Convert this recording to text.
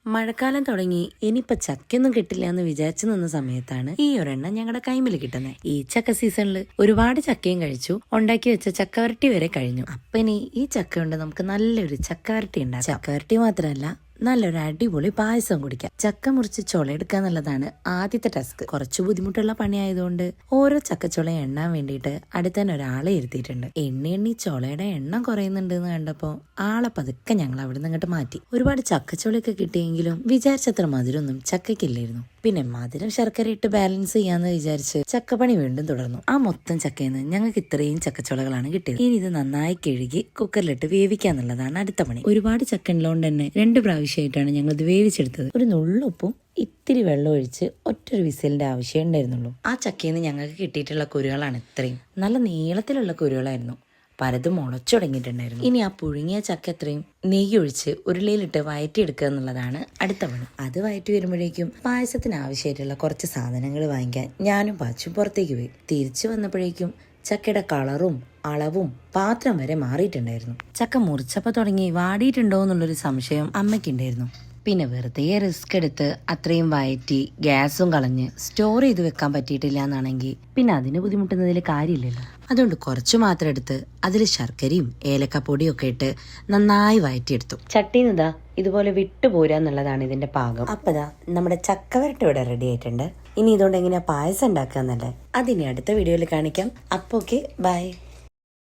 മഴക്കാലം തുടങ്ങി ഇനിയിപ്പോ ചക്കയൊന്നും കിട്ടില്ല എന്ന് വിചാരിച്ചു നിന്ന സമയത്താണ് ഈ ഒരെണ്ണം ഞങ്ങളുടെ കൈമിൽ കിട്ടുന്നത്. ഈ ചക്ക സീസണിൽ ഒരുപാട് ചക്കയും കഴിച്ചു, ഉണ്ടാക്കി വെച്ച ചക്കവരട്ടി വരെ കഴിഞ്ഞു. അപ്പൊ ഇനി ഈ ചക്ക കൊണ്ട് നമുക്ക് നല്ലൊരു ചക്കവരട്ടി ഉണ്ടാക്കാം. ചക്കവരട്ടി മാത്രമല്ല, നല്ലൊരു അടിപൊളി പായസം കുടിക്കാം. ചക്ക മുറിച്ച് ചുളയെടുക്കുക എന്നുള്ളതാണ് ആദ്യത്തെ ടാസ്ക്. കുറച്ച് ബുദ്ധിമുട്ടുള്ള പണിയായതുകൊണ്ട് ഓരോ ചക്കച്ചുള എണ്ണാൻ വേണ്ടിയിട്ട് അടുത്തന്നെ ഒരാളെ ഇരുത്തിയിട്ടുണ്ട്. എണ്ണി ചുളയുടെ എണ്ണം കുറയുന്നുണ്ട് എന്ന് കണ്ടപ്പോ ആളെ പതുക്കെ ഞങ്ങൾ അവിടെ നിന്ന് ഇങ്ങോട്ട് മാറ്റി. ഒരുപാട് ചക്കച്ചുളയൊക്കെ കിട്ടിയെങ്കിലും വിചാരിച്ചത്ര മധുരമൊന്നും ചക്കയ്ക്കില്ലായിരുന്നു. പിന്നെ മധുരം ശർക്കര ഇട്ട് ബാലൻസ് ചെയ്യാന്ന് വിചാരിച്ച് ചക്കപ്പണി വീണ്ടും തുടർന്നു. ആ മൊത്തം ചക്കയിൽ നിന്ന് ഞങ്ങൾക്ക് ഇത്രയും ചക്കച്ചുളകളാണ് കിട്ടിയത്. ഇനി ഇത് നന്നായി കഴുകി കുക്കറിലിട്ട് വേവിക്കാന്നുള്ളതാണ് അടുത്ത പണി. ഒരുപാട് ചക്ക ഉള്ളതുകൊണ്ട് തന്നെ 2 പ്രാവശ്യമായിട്ടാണ് ഞങ്ങൾ ഇത് വേവിച്ചെടുത്തത്. ഒരു നുള്ളുപ്പും ഇത്തിരി വെള്ളം ഒഴിച്ച് ഒറ്റൊരു വിസിലിന്റെ ആവശ്യം ഉണ്ടായിരുന്നുള്ളൂ. ആ ചക്കയിൽ നിന്ന് ഞങ്ങൾക്ക് കിട്ടിയിട്ടുള്ള കുരുകളാണ് ഇത്രയും. നല്ല നീളത്തിലുള്ള കുരുകളായിരുന്നു. പലതും മുളച്ചുടങ്ങിയിട്ടുണ്ടായിരുന്നു. ഇനി ആ പുഴുങ്ങിയ ചക്ക എത്രയും നെയ്യ് ഒഴിച്ച് ഉരുളിയിലിട്ട് വയറ്റിയെടുക്കുക എന്നുള്ളതാണ് അടുത്ത പണി. അത് വയറ്റി വരുമ്പോഴേക്കും പായസത്തിന് ആവശ്യമായിട്ടുള്ള കുറച്ച് സാധനങ്ങൾ വാങ്ങിക്കാൻ ഞാനും പാച്ചും പുറത്തേക്ക് പോയി. തിരിച്ചു വന്നപ്പോഴേക്കും ചക്കയുടെ കളറും അളവും പാത്രം വരെ മാറിയിട്ടുണ്ടായിരുന്നു. ചക്ക മുറിച്ചപ്പോൾ തുടങ്ങി വാടിയിട്ടുണ്ടോ എന്നുള്ളൊരു സംശയം അമ്മയ്ക്കുണ്ടായിരുന്നു. പിന്നെ വെറുതെ റിസ്ക് എടുത്ത് അത്രയും വയറ്റി ഗ്യാസും കളഞ്ഞ് സ്റ്റോർ ചെയ്ത് വെക്കാൻ പറ്റിയിട്ടില്ല എന്നാണെങ്കിൽ പിന്നെ അതിന് ബുദ്ധിമുട്ടുന്നതിൽ കാര്യമില്ലല്ലോ. അതുകൊണ്ട് കുറച്ചു മാത്രം എടുത്ത് അതിൽ ശർക്കരയും ഏലക്കപ്പൊടിയും ഒക്കെ ഇട്ട് നന്നായി വയറ്റിയെടുത്തു. ചട്ടീനിതാ ഇതുപോലെ വിട്ടുപോരാന്നുള്ളതാണ് ഇതിന്റെ പാകം. അപ്പതാ നമ്മുടെ ചക്കവരട്ടി ഇവിടെ റെഡി ആയിട്ടുണ്ട്. ഇനി ഇതുകൊണ്ട് എങ്ങനെയാ പായസം ഉണ്ടാക്കുക എന്നല്ലേ, അതിനെ അടുത്ത വീഡിയോയിൽ കാണിക്കാം. അപ്പൊ ഓക്കെ, ബൈ.